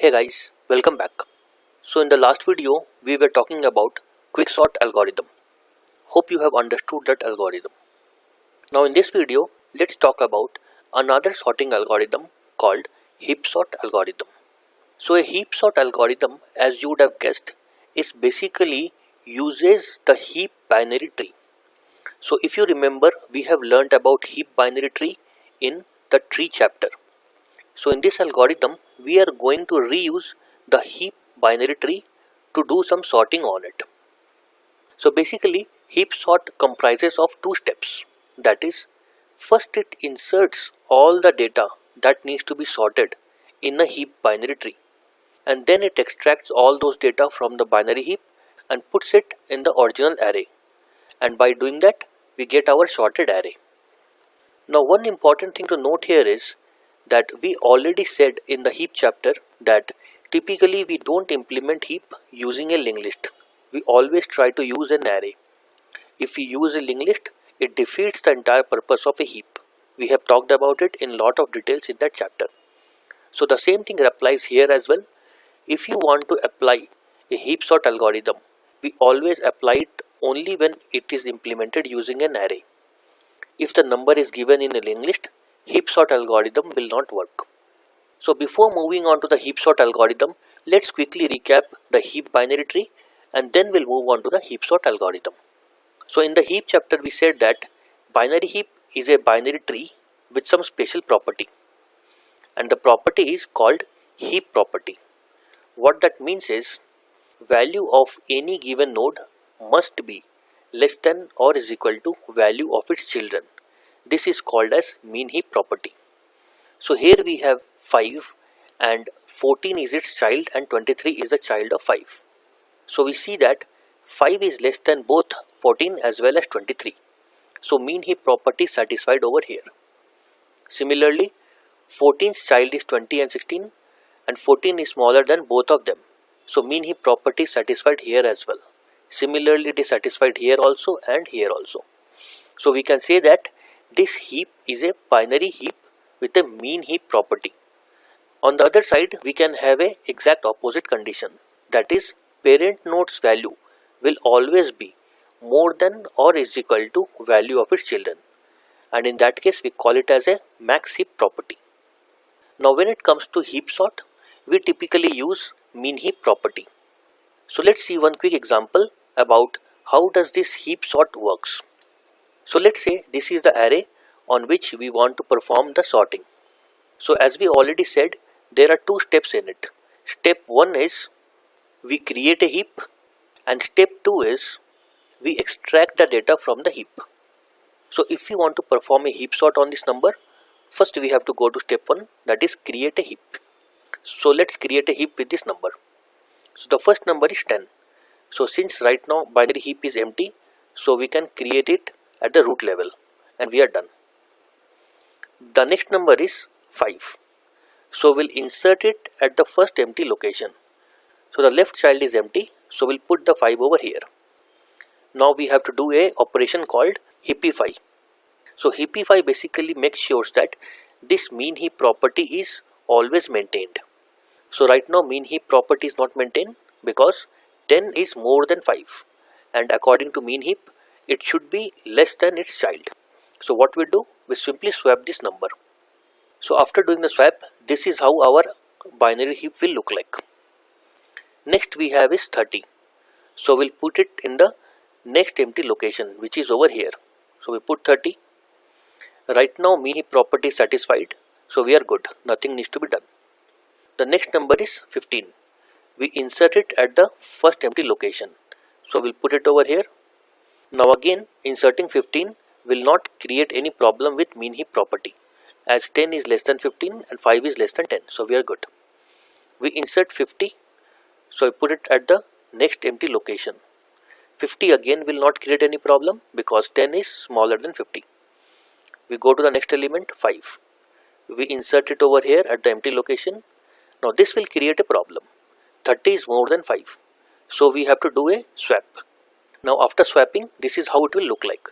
Hey guys, welcome back. So in the last video, we were talking about quicksort algorithm. Hope you have understood that algorithm. Now in this video, let's talk about another sorting algorithm called heap sort algorithm. So a heap sort algorithm, as you would have guessed, is basically uses the heap binary tree. So if you remember, we have learned about heap binary tree in the tree chapter. So in this algorithm, we are going to reuse the heap binary tree to do some sorting on it. So basically, heap sort comprises of two steps. That is, first it inserts all the data that needs to be sorted in a heap binary tree. And then it extracts all those data from the binary heap and puts it in the original array. And by doing that, we get our sorted array. Now one important thing to note here is that we already said in the heap chapter that typically we don't implement heap using a linked list. We always try to use an array. If we use a linked list, it defeats the entire purpose of a heap. We have talked about it in lot of details in that chapter. So the same thing applies here as well. If you want to apply a heap sort algorithm, we always apply it only when it is implemented using an array. If the number is given in a linked list, heap sort algorithm will not work. So before moving on to the heap sort algorithm, let's quickly recap the heap binary tree and then we'll move on to the heap sort algorithm. So in the heap chapter we said that binary heap is a binary tree with some special property, and the property is called heap property. What that means is value of any given node must be less than or is equal to value of its children. This is called as mean heap property. So here we have 5 and 14 is its child and 23 is the child of 5. So we see that 5 is less than both 14 as well as 23. So mean heap property is satisfied over here. Similarly, 14's child is 20 and 16 and 14 is smaller than both of them. So mean heap property is satisfied here as well. Similarly, it is satisfied here also and here also. So we can say that this heap is a binary heap with a mean heap property. On the other side, we can have a exact opposite condition. That is, parent node's value will always be more than or is equal to value of its children. And in that case, we call it as a max heap property. Now when it comes to heap sort, we typically use mean heap property. So let's see one quick example about how does this heap sort works. So let's say this is the array on which we want to perform the sorting. So as we already said, there are two steps in it. Step 1 is we create a heap and step 2 is we extract the data from the heap. So if we want to perform a heap sort on this number, first we have to go to step 1, that is create a heap. So let's create a heap with this number. So the first number is 10. So since right now binary heap is empty, so we can create it at the root level and we are done. The next number is 5. So we'll insert it at the first empty location. So the left child is empty, so we'll put the 5 over here. Now we have to do a operation called heapify. So heapify basically makes sure that this mean heap property is always maintained. So right now mean heap property is not maintained because 10 is more than 5 and according to mean heap it should be less than its child. So what we do, we simply swap this number. So after doing the swap, this is how our binary heap will look like. Next we have is 30. So we'll put it in the next empty location which is over here. So we put 30. Right now mean heap property is satisfied. So we are good. Nothing needs to be done. The next number is 15. We insert it at the first empty location. So we'll put it over here. Now again inserting 15 will not create any problem with mean heap property, as 10 is less than 15 and 5 is less than 10. So we are good. We insert 50. So we put it at the next empty location. 50 again will not create any problem because 10 is smaller than 50. We go to the next element 5. We insert it over here at the empty location. Now this will create a problem. 30 is more than 5. So we have to do a swap. Now after swapping, this is how it will look like.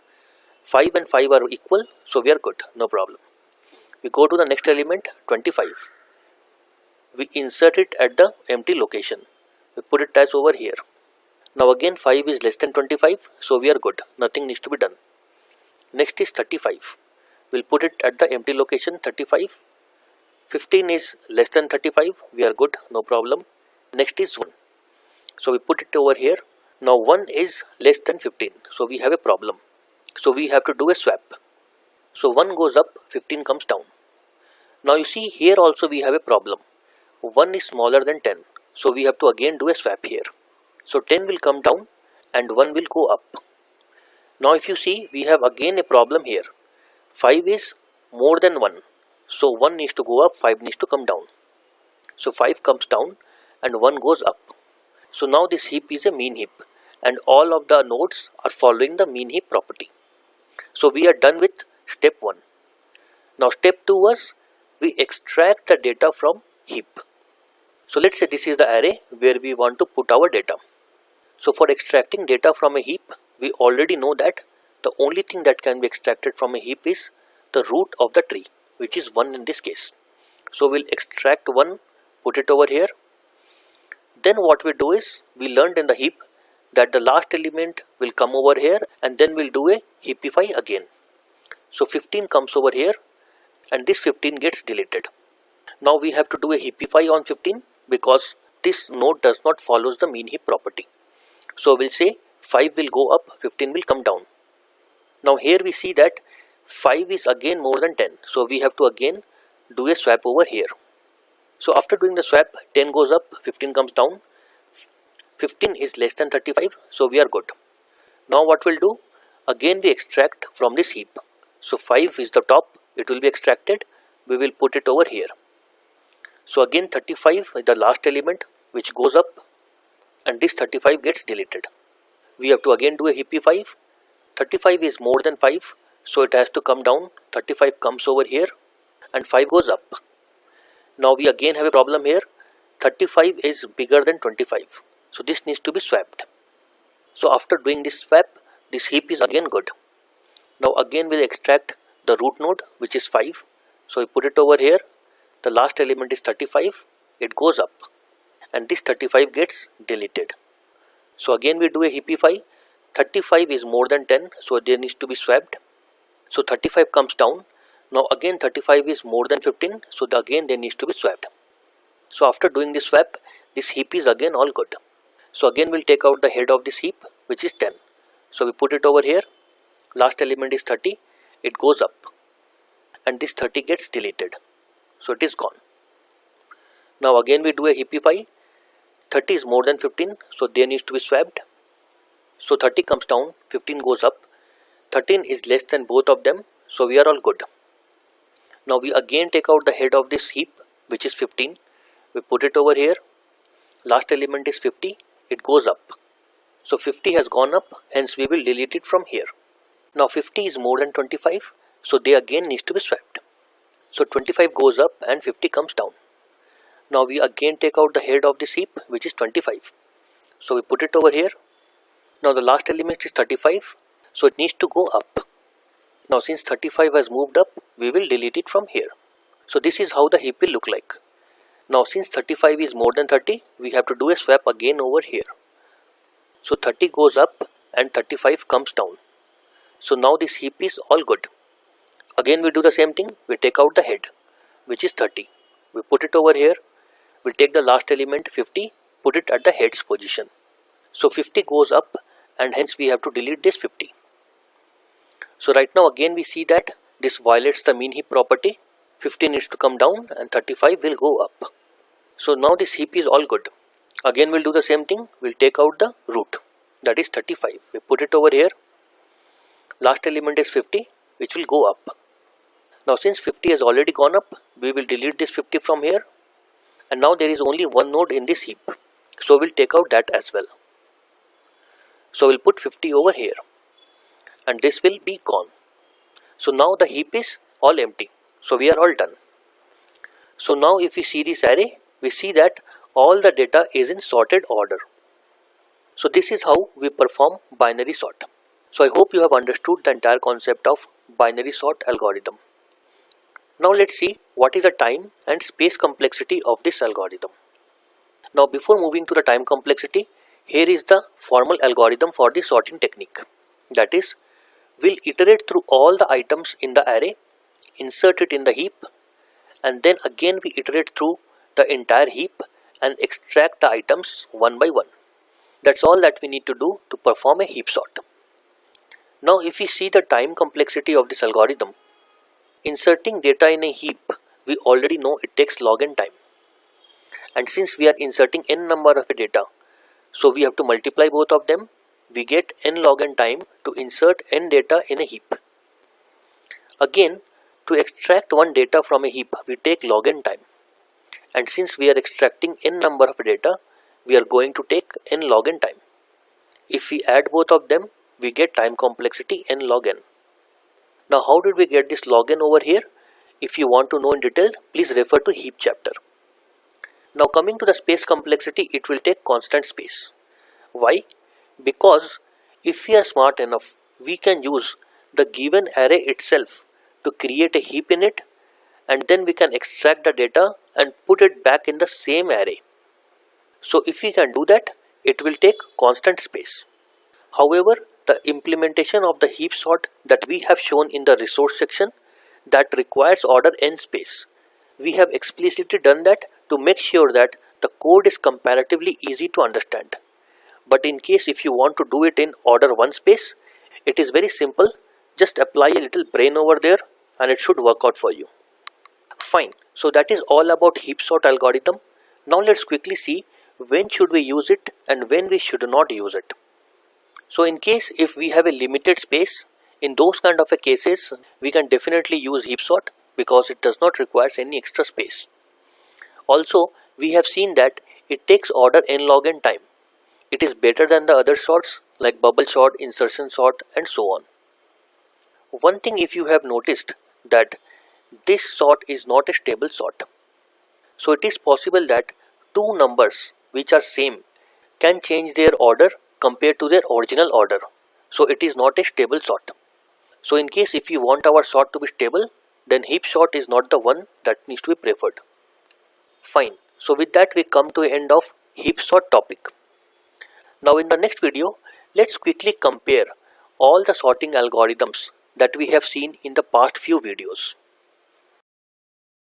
5 and 5 are equal, so we are good, no problem. We go to the next element 25. we insert it at the empty location. We put it as over here. Now again 5 is less than 25, so we are good. Nothing needs to be done. Next is 35. We'll put it at the empty location 35. 15 is less than 35. We are good. No problem. Next is 1. So we put it over here. Now 1 is less than 15. So we have a problem. So we have to do a swap. So 1 goes up, 15 comes down. Now you see here also we have a problem. 1 is smaller than 10. So we have to again do a swap here. So 10 will come down and 1 will go up. Now if you see, we have again a problem here. 5 is more than 1. So 1 needs to go up, 5 needs to come down. So 5 comes down and 1 goes up. So now this heap is a mean heap and all of the nodes are following the mean heap property. So we are done with step 1. Now step 2 was we extract the data from heap. So let's say this is the array where we want to put our data. So for extracting data from a heap, we already know that the only thing that can be extracted from a heap is the root of the tree, which is 1 in this case. So we'll extract 1, put it over here. Then what we do is, we learned in the heap that the last element will come over here and then we'll do a heapify again. So 15 comes over here and this 15 gets deleted. Now we have to do a heapify on 15 because this node does not follow the mean heap property. So we'll say 5 will go up, 15 will come down. Now here we see that 5 is again more than 10. So we have to again do a swap over here. So after doing the swap, 10 goes up, 15 comes down. 15 is less than 35. So we are good. Now what we'll do? Again we extract from this heap. So 5 is the top. It will be extracted. We will put it over here. So again 35 is the last element which goes up and this 35 gets deleted. We have to again do a heapify. 35 is more than 5, so it has to come down. 35 comes over here and 5 goes up. Now we again have a problem here. 35 is bigger than 25, so this needs to be swapped. So after doing this swap, this heap is again good. Now again we'll extract the root node, which is 5. So we put it over here. The last element is 35. It goes up and this 35 gets deleted. So again we do a heapify. 35 is more than 10, so there needs to be swapped. So 35 comes down. Now again 35 is more than 15, so again there needs to be swapped. So after doing this swap, this heap is again all good. So again we'll take out the head of this heap, which is 10. So we put it over here. Last element is 30. It goes up and this 30 gets deleted. So it is gone. Now again we do a heapify. 30 is more than 15, so there needs to be swapped. So 30 comes down, 15 goes up. 13 is less than both of them, so we are all good. Now we again take out the head of this heap, which is 15. We put it over here. Last element is 50. It goes up. So 50 has gone up, hence we will delete it from here. Now 50 is more than 25, so they again needs to be swapped. So 25 goes up and 50 comes down. Now we again take out the head of this heap, which is 25. So we put it over here. Now the last element is 35, so it needs to go up. Now since 35 has moved up, we will delete it from here. So this is how the heap will look like. Now since 35 is more than 30, we have to do a swap again over here. So 30 goes up and 35 comes down. So now this heap is all good. Again we do the same thing. We take out the head, which is 30. We put it over here. We'll take the last element 50, put it at the head's position. So 50 goes up and hence we have to delete this 50. So right now again we see that this violates the mean heap property. 50 needs to come down and 35 will go up. So now this heap is all good. Again we'll do the same thing. We'll take out the root, that is 35. We put it over here. Last element is 50, which will go up. Now since 50 has already gone up, we will delete this 50 from here. And now there is only one node in this heap. So we'll take out that as well. So we'll put 50 over here. And this will be gone. So now the heap is all empty. So we are all done. So now if we see this array, we see that all the data is in sorted order. So this is how we perform binary sort. So I hope you have understood the entire concept of binary sort algorithm. Now let's see what is the time and space complexity of this algorithm. Now before moving to the time complexity, here is the formal algorithm for the sorting technique. That is, we'll iterate through all the items in the array, insert it in the heap, and then again we iterate through the entire heap and extract the items one by one. That's all that we need to do to perform a heap sort. Now if we see the time complexity of this algorithm, inserting data in a heap, we already know it takes log n time. And since we are inserting n number of data, so we have to multiply both of them. We get n log n time to insert n data in a heap. Again, to extract one data from a heap, we take log n time. And since we are extracting n number of data, we are going to take n log n time. If we add both of them, we get time complexity n log n. Now how did we get this log n over here? If you want to know in detail, please refer to heap chapter. Now coming to the space complexity, it will take constant space. Why? Because if we are smart enough, we can use the given array itself to create a heap in it, and then we can extract the data and put it back in the same array. So if we can do that, it will take constant space. However, the implementation of the heap sort that we have shown in the resource section, that requires order n space. We have explicitly done that to make sure that the code is comparatively easy to understand. But in case if you want to do it in order 1 space, it is very simple. Just apply a little brain over there and it should work out for you. Fine, so that is all about heap sort algorithm. Now let's quickly see when should we use it and when we should not use it. So in case if we have a limited space, in those kind of a cases, we can definitely use heap sort because it does not require any extra space. Also, we have seen that it takes order n log n time. It is better than the other sorts like bubble sort, insertion sort, and so on. One thing if you have noticed that this sort is not a stable sort. So it is possible that two numbers which are same can change their order compared to their original order. So it is not a stable sort. So in case if you want our sort to be stable, then heap sort is not the one that needs to be preferred. Fine. So with that we come to the end of heap sort topic. Now in the next video, let's quickly compare all the sorting algorithms that we have seen in the past few videos.